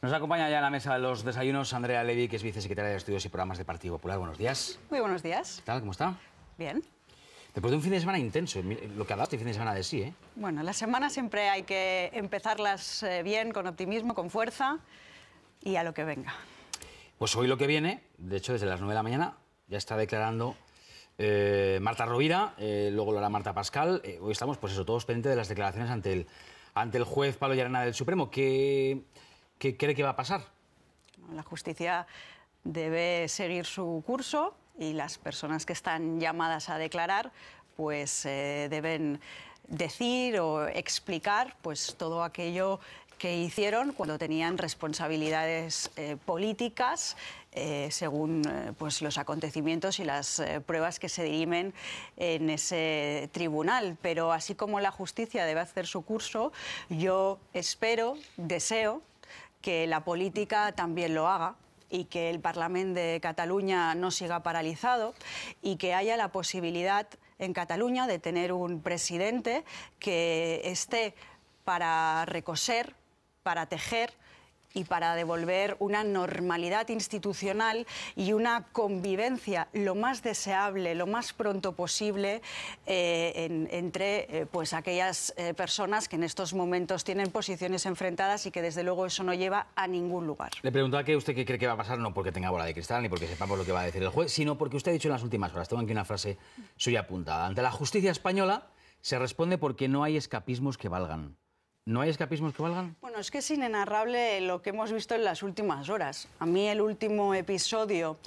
Nos acompaña ya en la mesa de los desayunos Andrea Levy, que es vicesecretaria de Estudios y Programas del Partido Popular. Buenos días. Muy buenos días. ¿Qué tal? ¿Cómo está? Bien. Después de un fin de semana intenso, lo que ha dado este fin de semana de sí, ¿eh? Bueno, las semanas siempre hay que empezarlas bien, con optimismo, con fuerza y a lo que venga. Pues hoy lo que viene, de hecho desde las 9 de la mañana, ya está declarando Marta Rovira, luego lo hará Marta Pascal. Hoy estamos, pues eso, todos pendientes de las declaraciones ante el juez Pablo Llarena del Supremo. ¿Qué cree que va a pasar? La justicia debe seguir su curso y las personas que están llamadas a declarar pues deben decir o explicar pues todo aquello que hicieron cuando tenían responsabilidades políticas según pues los acontecimientos y las pruebas que se dirimen en ese tribunal. Pero así como la justicia debe hacer su curso, yo espero, deseo que la política también lo haga y que el Parlamento de Cataluña no siga paralizado y que haya la posibilidad en Cataluña de tener un presidente que esté para recoser, para tejer y para devolver una normalidad institucional y una convivencia lo más deseable, lo más pronto posible entre pues aquellas personas que en estos momentos tienen posiciones enfrentadas y que desde luego eso no lleva a ningún lugar. Le preguntaba que usted qué cree que va a pasar, no porque tenga bola de cristal ni porque sepamos lo que va a decir el juez, sino porque usted ha dicho en las últimas horas, tengo aquí una frase suya apuntada: ante la justicia española se responde porque no hay escapismos que valgan. ¿No hay escapismos que valgan? Bueno, es que es inenarrable lo que hemos visto en las últimas horas. A mí el último episodio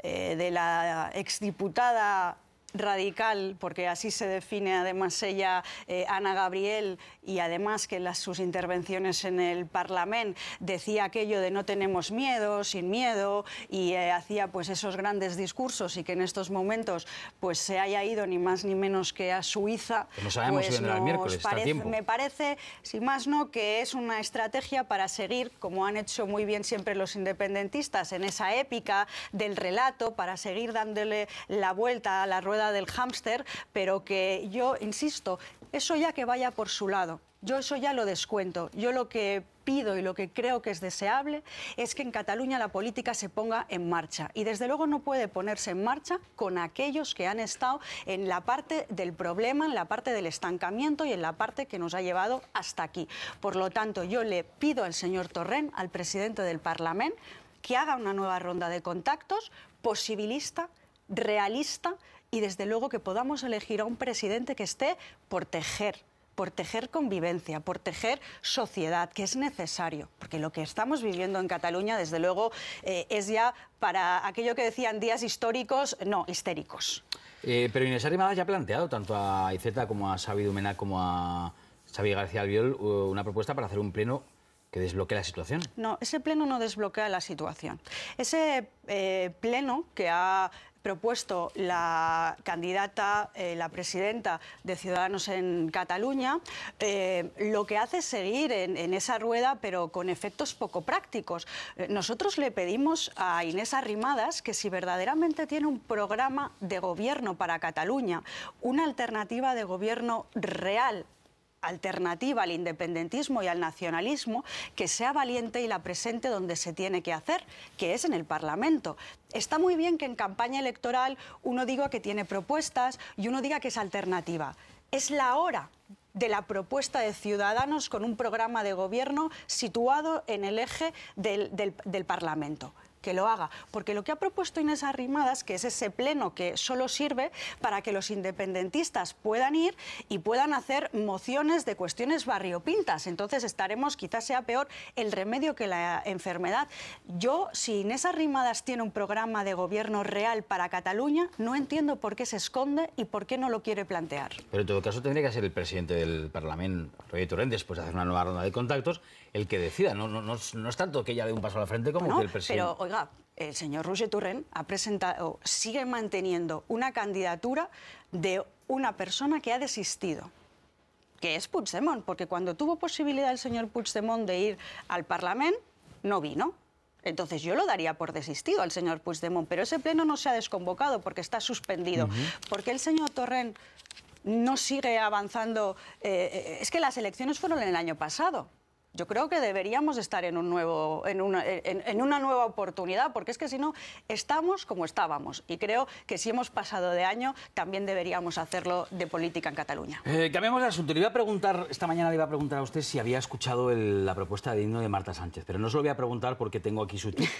de la exdiputada radical, porque así se define además ella, Ana Gabriel, y además que en sus intervenciones en el Parlamento decía aquello de no tenemos miedo, sin miedo, y hacía pues esos grandes discursos, y que en estos momentos pues se haya ido ni más ni menos que a Suiza. Pues no sabemos si vendrá el miércoles, está a tiempo. Me parece, sin más no, que es una estrategia para seguir, como han hecho muy bien siempre los independentistas, en esa épica del relato, para seguir dándole la vuelta a la rueda del hámster, pero que yo insisto, eso ya que vaya por su lado. Yo eso ya lo descuento. Yo lo que pido y lo que creo que es deseable es que en Cataluña la política se ponga en marcha. Y desde luego no puede ponerse en marcha con aquellos que han estado en la parte del problema, en la parte del estancamiento y en la parte que nos ha llevado hasta aquí. Por lo tanto, yo le pido al señor Torrent, al presidente del Parlamento, que haga una nueva ronda de contactos posibilista, realista, y desde luego que podamos elegir a un presidente que esté por tejer convivencia, por tejer sociedad, que es necesario, porque lo que estamos viviendo en Cataluña, desde luego, es ya para aquello que decían días históricos, no, histéricos. Pero Inés Arrimadas ya ha planteado tanto a Iceta como a Xavi Domènech como a Xavi García Albiol una propuesta para hacer un pleno que desbloquee la situación. No, ese pleno no desbloquea la situación. Ese pleno que ha propuesto la candidata, la presidenta de Ciudadanos en Cataluña, lo que hace es seguir en esa rueda, pero con efectos poco prácticos. Nosotros le pedimos a Inés Arrimadas que si verdaderamente tiene un programa de gobierno para Cataluña, una alternativa de gobierno real, alternativa al independentismo y al nacionalismo, que sea valiente y la presente donde se tiene que hacer, que es en el Parlamento. Está muy bien que en campaña electoral uno diga que tiene propuestas y uno diga que es alternativa. Es la hora de la propuesta de Ciudadanos con un programa de gobierno situado en el eje del Parlamento. Que lo haga, porque lo que ha propuesto Inés Arrimadas, que es ese pleno que solo sirve para que los independentistas puedan ir y puedan hacer mociones de cuestiones variopintas, entonces estaremos, quizás sea peor el remedio que la enfermedad. Yo, si Inés Arrimadas tiene un programa de gobierno real para Cataluña, no entiendo por qué se esconde y por qué no lo quiere plantear. Pero en todo caso tendría que ser el presidente del Parlamento, Roger Torrent, después de hacer una nueva ronda de contactos, el que decida. No es tanto que ella dé un paso a la frente como que el presidente... Pero, oiga, el señor Roger Torrent ha presentado, sigue manteniendo una candidatura de una persona que ha desistido, que es Puigdemont, porque cuando tuvo posibilidad el señor Puigdemont de ir al Parlamento, no vino. Entonces yo lo daría por desistido al señor Puigdemont, pero ese pleno no se ha desconvocado porque está suspendido. Porque el señor Torrent no sigue avanzando. Es que las elecciones fueron el año pasado. Yo creo que deberíamos estar en una nueva oportunidad, porque es que si no, estamos como estábamos. Y creo que si hemos pasado de año, también deberíamos hacerlo de política en Cataluña. Cambiamos de asunto. Le iba a preguntar, esta mañana le iba a preguntar a usted si había escuchado la propuesta de himno de Marta Sánchez, pero no se lo voy a preguntar porque tengo aquí su tuit.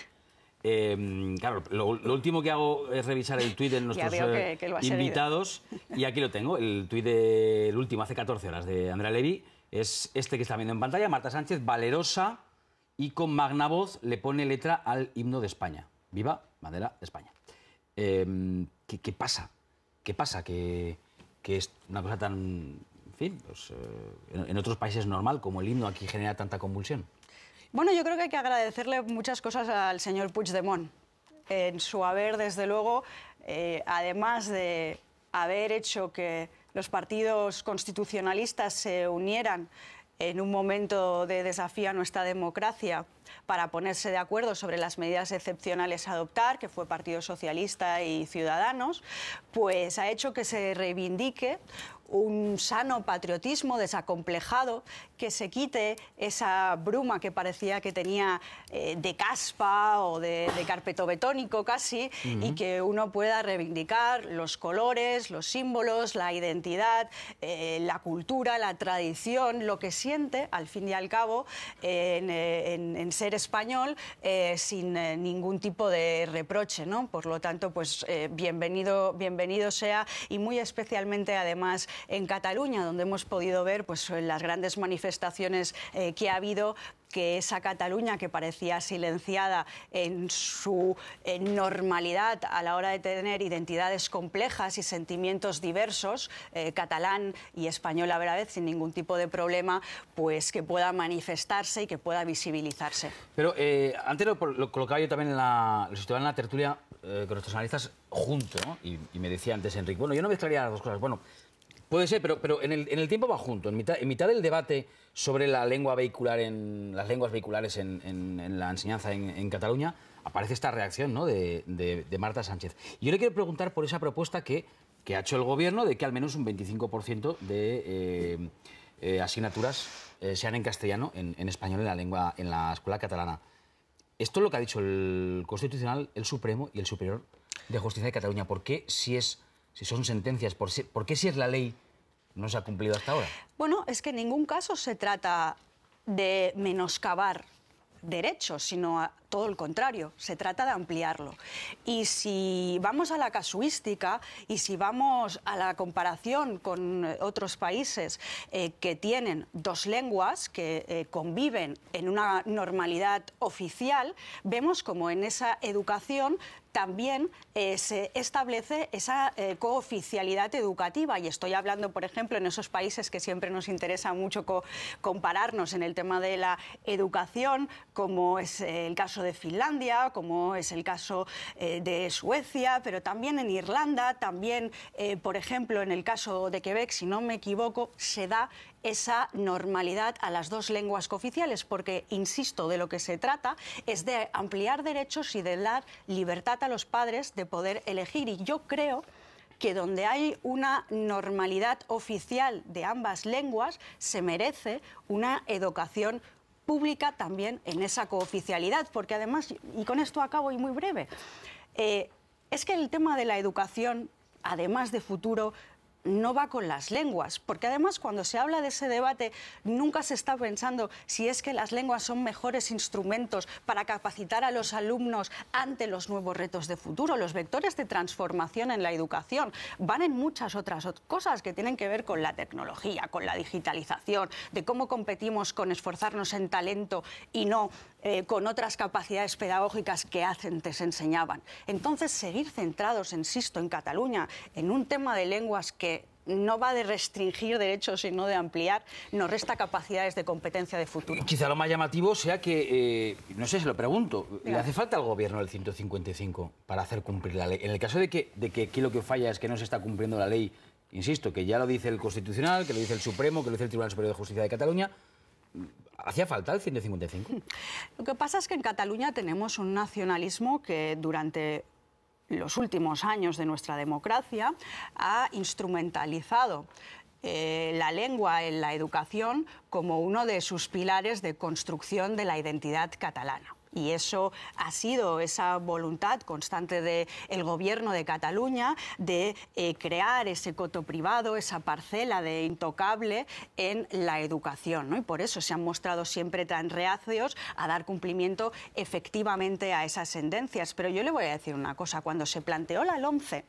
Claro, lo último que hago es revisar el tuit de nuestros invitados y aquí lo tengo, el tuit del último, hace 14 horas, de Andrea Levy. Es este que está viendo en pantalla. Marta Sánchez, valerosa y con magna voz, le pone letra al himno de España. Viva bandera de España. ¿Qué pasa? ¿Qué pasa? Que es una cosa tan... En fin, pues, en otros países normal, como el himno aquí genera tanta convulsión. Bueno, yo creo que hay que agradecerle muchas cosas al señor Puigdemont. En su haber, desde luego, además de haber hecho que los partidos constitucionalistas se unieran en un momento de desafío a nuestra democracia para ponerse de acuerdo sobre las medidas excepcionales a adoptar, que fue Partido Socialista y Ciudadanos, pues ha hecho que se reivindique un sano patriotismo desacomplejado, que se quite esa bruma que parecía que tenía de caspa o de carpeto betónico casi, y que uno pueda reivindicar los colores, los símbolos, la identidad, la cultura, la tradición, lo que siente, al fin y al cabo, en ser español, sin ningún tipo de reproche, ¿no? Por lo tanto, pues bienvenido sea, y muy especialmente, además, en Cataluña, donde hemos podido ver pues, las grandes manifestaciones que ha habido, que esa Cataluña que parecía silenciada en su normalidad a la hora de tener identidades complejas y sentimientos diversos, catalán y español a la vez, sin ningún tipo de problema, pues que pueda manifestarse y que pueda visibilizarse. Pero antes lo colocaba yo también lo situaba en la tertulia con nuestros analistas junto, ¿no? Y me decía antes Enrique, bueno, yo no mezclaría las dos cosas. Bueno, puede ser, pero en el tiempo va junto. En mitad del debate sobre la lengua vehicular las lenguas vehiculares en la enseñanza en Cataluña, aparece esta reacción, ¿no?, de Marta Sánchez. Y yo le quiero preguntar por esa propuesta que ha hecho el Gobierno de que al menos un 25% de asignaturas sean en castellano, en español, en la escuela catalana. Esto es lo que ha dicho el Constitucional, el Supremo y el Superior de Justicia de Cataluña. ¿Por qué, si son sentencias, por qué si es la ley, no se ha cumplido hasta ahora? Bueno, es que en ningún caso se trata de menoscabar derechos, sino todo el contrario, se trata de ampliarlo. Y si vamos a la casuística y si vamos a la comparación con otros países que tienen dos lenguas, que conviven en una normalidad oficial, vemos como en esa educación también se establece esa cooficialidad educativa. Y estoy hablando, por ejemplo, en esos países que siempre nos interesa mucho compararnos en el tema de la educación, como es el caso de Finlandia, como es el caso de Suecia, pero también en Irlanda, también, por ejemplo, en el caso de Quebec, si no me equivoco, se da esa normalidad a las dos lenguas cooficiales, porque, insisto, de lo que se trata es de ampliar derechos y de dar libertad a los padres de poder elegir. Y yo creo que donde hay una normalidad oficial de ambas lenguas, se merece una educación pública también en esa cooficialidad, porque además, y con esto acabo y muy breve, es que el tema de la educación, además de futuro, no va con las lenguas, porque además cuando se habla de ese debate nunca se está pensando si es que las lenguas son mejores instrumentos para capacitar a los alumnos ante los nuevos retos de futuro. Los vectores de transformación en la educación van en muchas otras cosas que tienen que ver con la tecnología, con la digitalización, de cómo competimos con esforzarnos en talento y no con otras capacidades pedagógicas que antes enseñaban. Entonces, seguir centrados, insisto, en Cataluña, en un tema de lenguas que no va de restringir derechos, sino de ampliar, nos resta capacidades de competencia de futuro. Quizá lo más llamativo sea que, no sé, se lo pregunto, ¿le hace falta al Gobierno el 155 para hacer cumplir la ley? En el caso de que aquí lo que falla es que no se está cumpliendo la ley, insisto, que ya lo dice el Constitucional, que lo dice el Supremo, que lo dice el Tribunal Superior de Justicia de Cataluña, ¿hacía falta el 155? Lo que pasa es que en Cataluña tenemos un nacionalismo que durante los últimos años de nuestra democracia ha instrumentalizado la lengua en la educación como uno de sus pilares de construcción de la identidad catalana. Y eso ha sido esa voluntad constante del Gobierno de Cataluña de crear ese coto privado, esa parcela de intocable en la educación, ¿no? Y por eso se han mostrado siempre tan reacios a dar cumplimiento efectivamente a esas sentencias. Pero yo le voy a decir una cosa, cuando se planteó la LOMCE,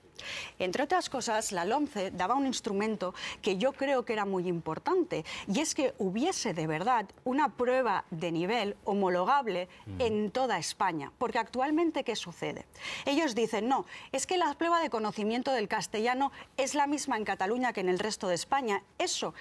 entre otras cosas, la LOMCE daba un instrumento que yo creo que era muy importante, y es que hubiese de verdad una prueba de nivel homologable en toda España. Porque actualmente, ¿qué sucede? Ellos dicen, no, es que la prueba de conocimiento del castellano es la misma en Cataluña que en el resto de España. Eso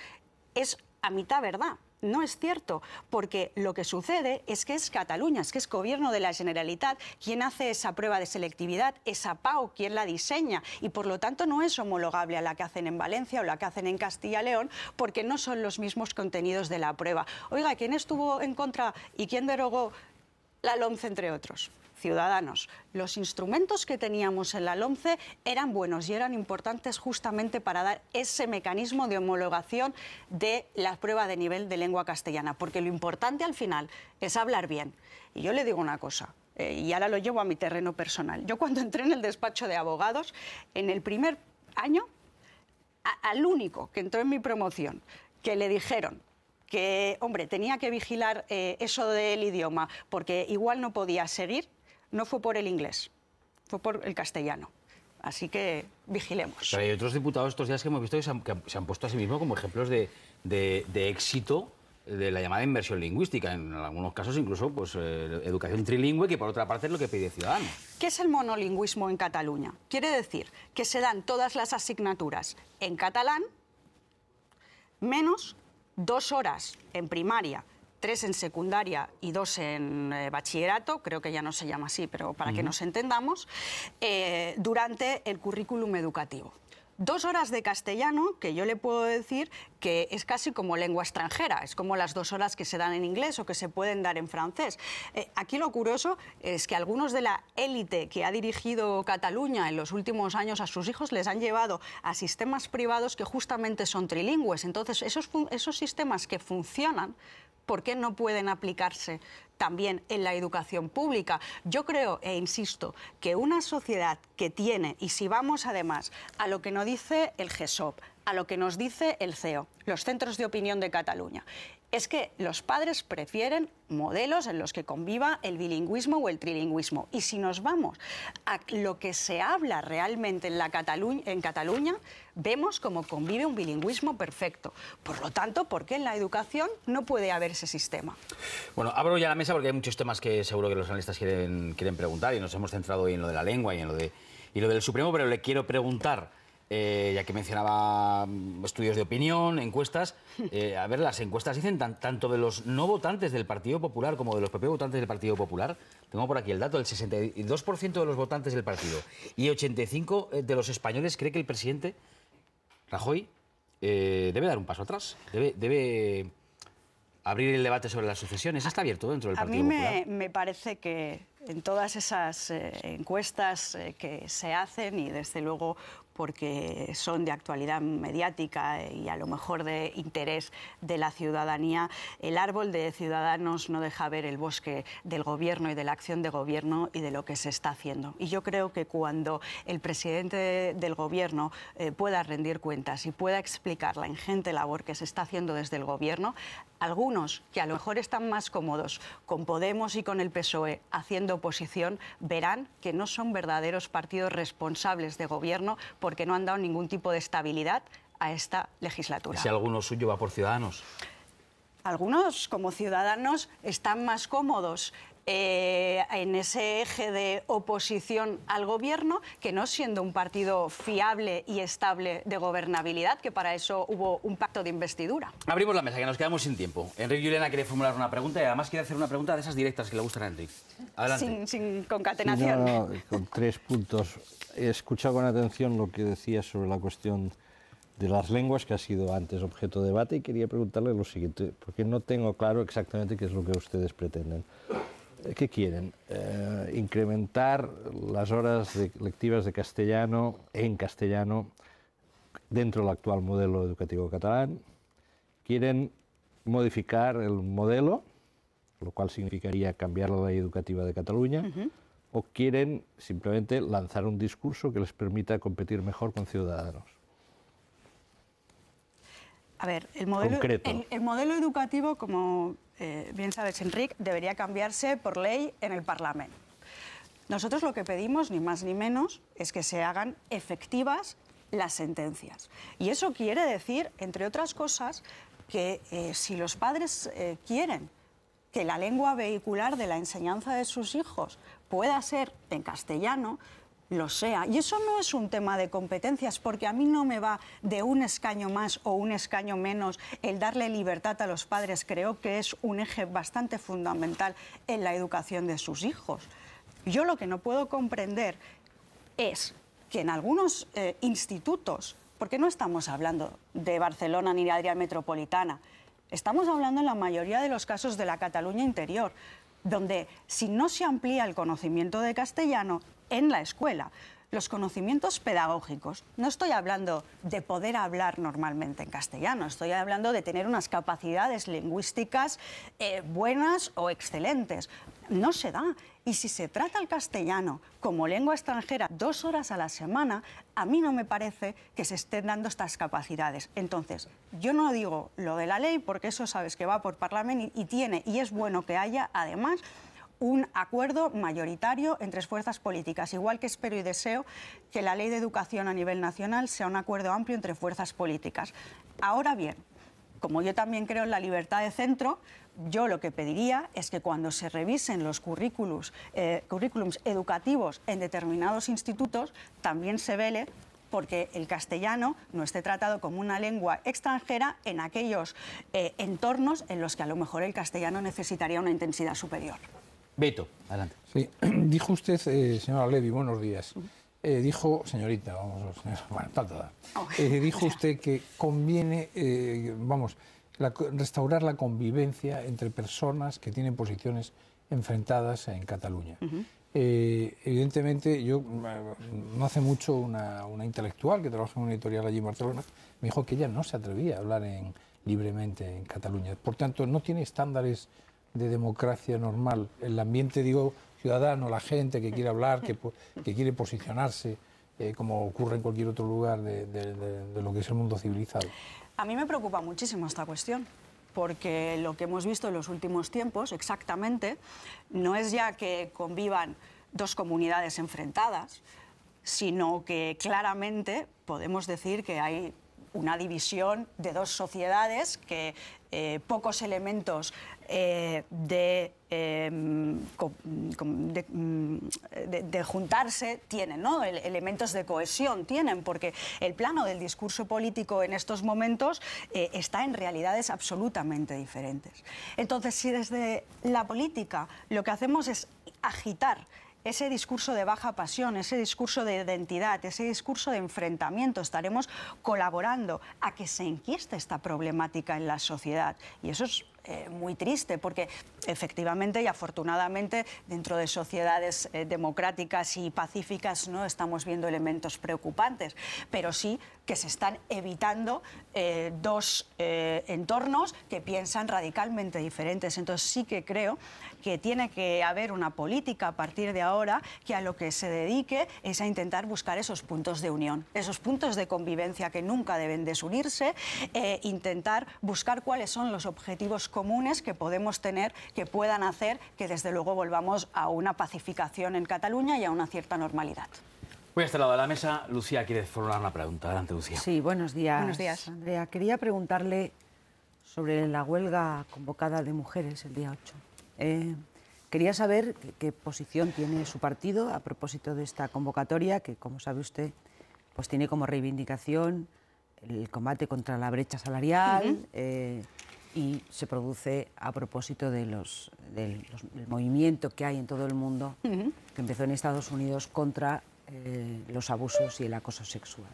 es a mitad verdad. No es cierto, porque lo que sucede es que es Cataluña, es que es Gobierno de la Generalitat quien hace esa prueba de selectividad, esa PAU quien la diseña, y por lo tanto no es homologable a la que hacen en Valencia o la que hacen en Castilla y León, porque no son los mismos contenidos de la prueba. Oiga, ¿quién estuvo en contra y quién derogó la LOMCE, entre otros? Ciudadanos. Los instrumentos que teníamos en la LOMCE eran buenos y eran importantes justamente para dar ese mecanismo de homologación de la prueba de nivel de lengua castellana, porque lo importante al final es hablar bien. Y yo le digo una cosa, y ahora lo llevo a mi terreno personal. Yo cuando entré en el despacho de abogados, en el primer año, al único que entró en mi promoción, que le dijeron que, hombre, tenía que vigilar eso del idioma, porque igual no podía seguir, no fue por el inglés, fue por el castellano. Así que vigilemos. Pero hay otros diputados estos días que hemos visto que se han puesto a sí mismos como ejemplos de éxito de la llamada inversión lingüística. En algunos casos incluso pues, educación trilingüe, que por otra parte es lo que pide Ciudadanos. ¿Qué es el monolingüismo en Cataluña? Quiere decir que se dan todas las asignaturas en catalán, menos 2 horas en primaria, 3 en secundaria y 2 en bachillerato, creo que ya no se llama así, pero para que nos entendamos, durante el currículum educativo. 2 horas de castellano, que yo le puedo decir que es casi como lengua extranjera, es como las 2 horas que se dan en inglés o que se pueden dar en francés. Aquí lo curioso es que algunos de la élite que ha dirigido Cataluña en los últimos años a sus hijos les han llevado a sistemas privados que justamente son trilingües. Entonces, esos sistemas que funcionan, ¿por qué no pueden aplicarse también en la educación pública? Yo creo e insisto que una sociedad que tiene, y si vamos además a lo que nos dice el GESOP, a lo que nos dice el CEO, los centros de opinión de Cataluña, es que los padres prefieren modelos en los que conviva el bilingüismo o el trilingüismo. Y si nos vamos a lo que se habla realmente en Cataluña, vemos cómo convive un bilingüismo perfecto. Por lo tanto, ¿por qué en la educación no puede haber ese sistema? Bueno, abro ya la mesa porque hay muchos temas que seguro que los analistas quieren preguntar, y nos hemos centrado hoy en lo de la lengua y en lo del Supremo, pero le quiero preguntar, ya que mencionaba estudios de opinión, encuestas, a ver, las encuestas dicen tanto de los no votantes del Partido Popular como de los propios votantes del Partido Popular. Tengo por aquí el dato, el 62% de los votantes del partido y 85% de los españoles cree que el presidente Rajoy debe dar un paso atrás, debe abrir el debate sobre las sucesiones. Está abierto dentro del Partido Popular. A mí me parece que en todas esas encuestas que se hacen, y desde luego porque son de actualidad mediática y a lo mejor de interés de la ciudadanía, el árbol de Ciudadanos no deja ver el bosque del Gobierno y de la acción de Gobierno y de lo que se está haciendo. Y yo creo que cuando el presidente del Gobierno pueda rendir cuentas y pueda explicar la ingente labor que se está haciendo desde el Gobierno, algunos que a lo mejor están más cómodos con Podemos y con el PSOE haciendo oposición verán que no son verdaderos partidos responsables de gobierno porque no han dado ningún tipo de estabilidad a esta legislatura. ¿Si alguno suyo va por Ciudadanos? Algunos, como Ciudadanos, están más cómodos en ese eje de oposición al gobierno que no siendo un partido fiable y estable de gobernabilidad, que para eso hubo un pacto de investidura. Abrimos la mesa, que nos quedamos sin tiempo. Enrique Llurena quiere formular una pregunta y además quiere hacer una pregunta de esas directas que le gustan a Enrique. Adelante. Sin concatenación. Sí, no, con 3 puntos. He escuchado con atención lo que decía sobre la cuestión de las lenguas, que ha sido antes objeto de debate, y quería preguntarle lo siguiente, porque no tengo claro exactamente qué es lo que ustedes pretenden. ¿Qué quieren? ¿Incrementar las horas lectivas de castellano en castellano dentro del actual modelo educativo catalán, quieren modificar el modelo, lo cual significaría cambiar la ley educativa de Cataluña, o quieren simplemente lanzar un discurso que les permita competir mejor con ciudadanos. A ver, el modelo educativo, como bien sabes, Enric, debería cambiarse por ley en el Parlamento. Nosotros lo que pedimos, ni más ni menos, es que se hagan efectivas las sentencias. Y eso quiere decir, entre otras cosas, que si los padres quieren que la lengua vehicular de la enseñanza de sus hijos pueda ser en castellano, lo sea. Y eso no es un tema de competencias, porque a mí no me va de un escaño más o un escaño menos el darle libertad a los padres. Creo que es un eje bastante fundamental en la educación de sus hijos. Yo lo que no puedo comprender es que en algunos institutos, porque no estamos hablando de Barcelona ni de área metropolitana, estamos hablando en la mayoría de los casos de la Cataluña interior, donde si no se amplía el conocimiento de castellano en la escuela, los conocimientos pedagógicos, no estoy hablando de poder hablar normalmente en castellano, estoy hablando de tener unas capacidades lingüísticas buenas o excelentes. No se da. Y si se trata el castellano como lengua extranjera 2 horas a la semana, a mí no me parece que se estén dando estas capacidades. Entonces, yo no digo lo de la ley, porque eso sabes que va por Parlamento y es bueno que haya, además, un acuerdo mayoritario entre fuerzas políticas, igual que espero y deseo que la ley de educación a nivel nacional sea un acuerdo amplio entre fuerzas políticas. Ahora bien, como yo también creo en la libertad de centro, yo lo que pediría es que cuando se revisen los currículums educativos en determinados institutos, también se vele porque el castellano no esté tratado como una lengua extranjera en aquellos entornos en los que a lo mejor el castellano necesitaría una intensidad superior. Beto, adelante. Sí, dijo usted, señora Levy, buenos días. Dijo, señorita, vamos, bueno, tal. Dijo usted que conviene, restaurar la convivencia entre personas que tienen posiciones enfrentadas en Cataluña. Evidentemente, yo no hace mucho una intelectual que trabaja en una editorial allí en Barcelona me dijo que ella no se atrevía a hablar libremente en Cataluña. Por tanto, no tiene estándares de democracia normal. El ambiente, digo, ciudadano, la gente que quiere hablar, que quiere posicionarse, como ocurre en cualquier otro lugar de lo que es el mundo civilizado. A mí me preocupa muchísimo esta cuestión, porque lo que hemos visto en los últimos tiempos, exactamente, no es ya que convivan dos comunidades enfrentadas, sino que claramente podemos decir que hay una división de dos sociedades que pocos elementos de juntarse tienen, ¿no? Elementos de cohesión tienen, porque el plano del discurso político en estos momentos está en realidades absolutamente diferentes. Entonces, si desde la política lo que hacemos es agitar ese discurso de baja pasión, ese discurso de identidad, ese discurso de enfrentamiento, estaremos colaborando a que se enquieste esta problemática en la sociedad. Y eso es muy triste, porque efectivamente y afortunadamente dentro de sociedades democráticas y pacíficas no estamos viendo elementos preocupantes, pero sí que se están evitando dos entornos que piensan radicalmente diferentes. Entonces sí que creo que tiene que haber una política a partir de ahora que a lo que se dedique es a intentar buscar esos puntos de unión, esos puntos de convivencia que nunca deben desunirse, intentar buscar cuáles son los objetivos comunes que podemos tener que puedan hacer que desde luego volvamos a una pacificación en Cataluña y a una cierta normalidad. Voy a este lado de la mesa. Lucía quiere formular una pregunta. Adelante, Lucía. Sí, buenos días. Buenos días. Andrea, quería preguntarle sobre la huelga convocada de mujeres el día 8. Quería saber qué posición tiene su partido a propósito de esta convocatoria, que, como sabe usted, pues tiene como reivindicación el combate contra la brecha salarial y se produce a propósito del movimiento que hay en todo el mundo, que empezó en Estados Unidos contra los abusos y el acoso sexual.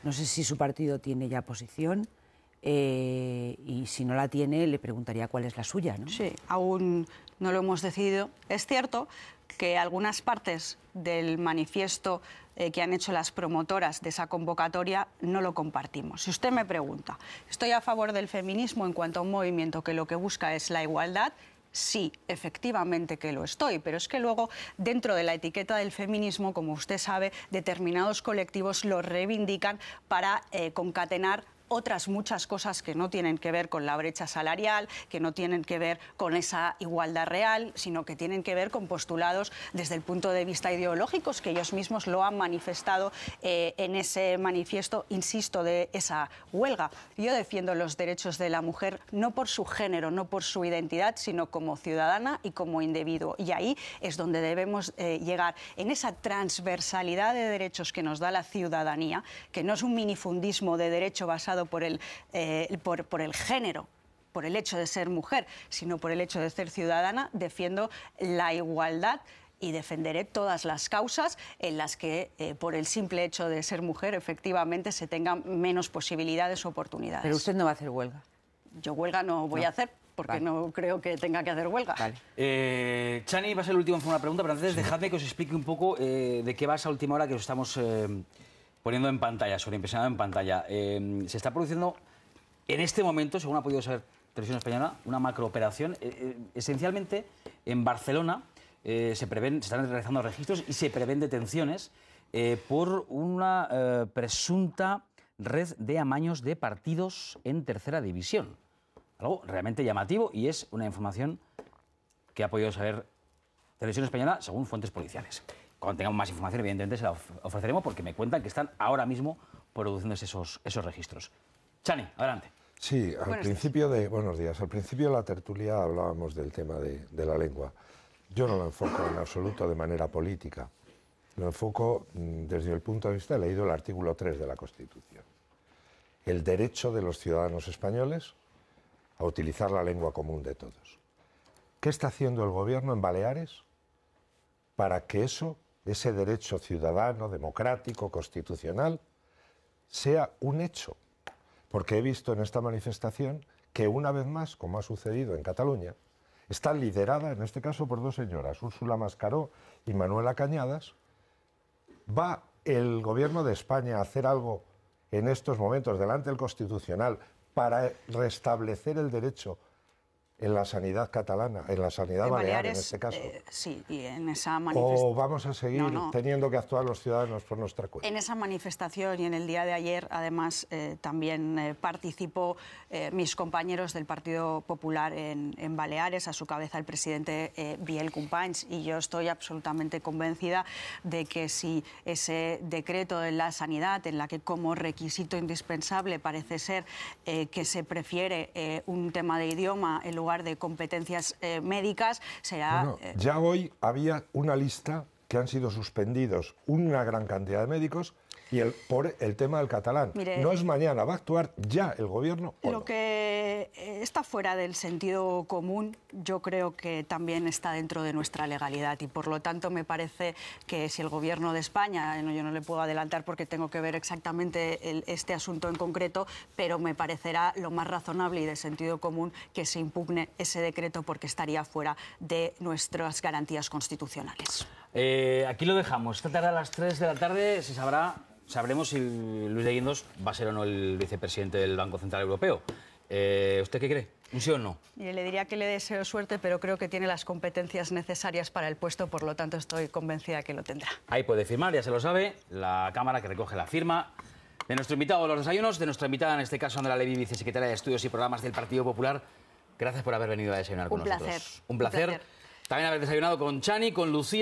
No sé si su partido tiene ya posición y si no la tiene, le preguntaría cuál es la suya, ¿no? Sí, aún no lo hemos decidido. Es cierto que algunas partes del manifiesto que han hecho las promotoras de esa convocatoria no lo compartimos. Si usted me pregunta, ¿estoy a favor del feminismo en cuanto a un movimiento que lo que busca es la igualdad? Sí, efectivamente que lo estoy, pero es que luego dentro de la etiqueta del feminismo, como usted sabe, determinados colectivos lo reivindican para concatenar otras muchas cosas que no tienen que ver con la brecha salarial, que no tienen que ver con esa igualdad real, sino que tienen que ver con postulados desde el punto de vista ideológicos, que ellos mismos lo han manifestado en ese manifiesto, insisto, de esa huelga. Yo defiendo los derechos de la mujer no por su género, no por su identidad, sino como ciudadana y como individuo. Y ahí es donde debemos llegar, en esa transversalidad de derechos que nos da la ciudadanía, que no es un minifundismo de derecho basado por el género, por el hecho de ser mujer, sino por el hecho de ser ciudadana. Defiendo la igualdad y defenderé todas las causas en las que, por el simple hecho de ser mujer, efectivamente se tengan menos posibilidades o oportunidades. Pero usted no va a hacer huelga. Yo huelga no voy a hacer, porque Vale. no creo que tenga que hacer huelga. Vale. Chani va a ser el último en hacer una pregunta, pero antes dejadme que os explique un poco de qué va esa última hora que os estamos poniendo en pantalla, sobreimpresionado en pantalla. Se está produciendo en este momento, según ha podido saber Televisión Española, una macrooperación. Esencialmente, en Barcelona se están realizando registros y se prevén detenciones por una presunta red de amaños de partidos en tercera división. Algo realmente llamativo, y es una información que ha podido saber Televisión Española según fuentes policiales. Cuando tengamos más información, evidentemente, se la ofreceremos, porque me cuentan que están ahora mismo produciéndose esos registros. Chani, adelante. Sí, buenos días. Al principio de la tertulia hablábamos del tema de la lengua. Yo no lo enfoco en absoluto de manera política. Lo enfoco desde el punto de vista, he leído el artículo 3 de la Constitución. El derecho de los ciudadanos españoles a utilizar la lengua común de todos. ¿Qué está haciendo el gobierno en Baleares para que ese derecho ciudadano, democrático, constitucional, sea un hecho? Porque he visto en esta manifestación que una vez más, como ha sucedido en Cataluña, está liderada, en este caso, por dos señoras, Úrsula Mascaró y Manuela Cañadas. ¿Va el gobierno de España a hacer algo en estos momentos delante del Constitucional para restablecer el derecho en la sanidad catalana, en la sanidad balear en este caso? Sí, y en esa manifestación... ¿O vamos a seguir teniendo que actuar los ciudadanos por nuestra cuenta? En esa manifestación y en el día de ayer, además, también participó mis compañeros del Partido Popular en Baleares, a su cabeza el presidente Biel Companys, y yo estoy absolutamente convencida de que si ese decreto de la sanidad, en la que como requisito indispensable parece ser que se prefiere un tema de idioma en lugar de competencias médicas, será... Bueno, ya hoy había una lista que han sido suspendidos una gran cantidad de médicos por el tema del catalán. Mire, no es mañana, va a actuar ya el gobierno. Lo que está fuera del sentido común, yo creo que también está dentro de nuestra legalidad, y por lo tanto me parece que si el gobierno de España, yo no le puedo adelantar porque tengo que ver exactamente este asunto en concreto, pero me parecerá lo más razonable y de sentido común que se impugne ese decreto, porque estaría fuera de nuestras garantías constitucionales. Aquí lo dejamos. Esta tarde a las 3 de la tarde sabremos si Luis de Guindos va a ser o no el vicepresidente del Banco Central Europeo. ¿Usted qué cree? ¿Un sí o no? Le diría que le deseo suerte, pero creo que tiene las competencias necesarias para el puesto, por lo tanto estoy convencida que lo tendrá. Ahí puede firmar, ya se lo sabe, la cámara que recoge la firma de nuestro invitado a los desayunos, de nuestra invitada, en este caso, Andrea Levy, vicesecretaria de Estudios y Programas del Partido Popular. Gracias por haber venido a desayunar con nosotros. Un placer. También haber desayunado con Chani, con Lucía.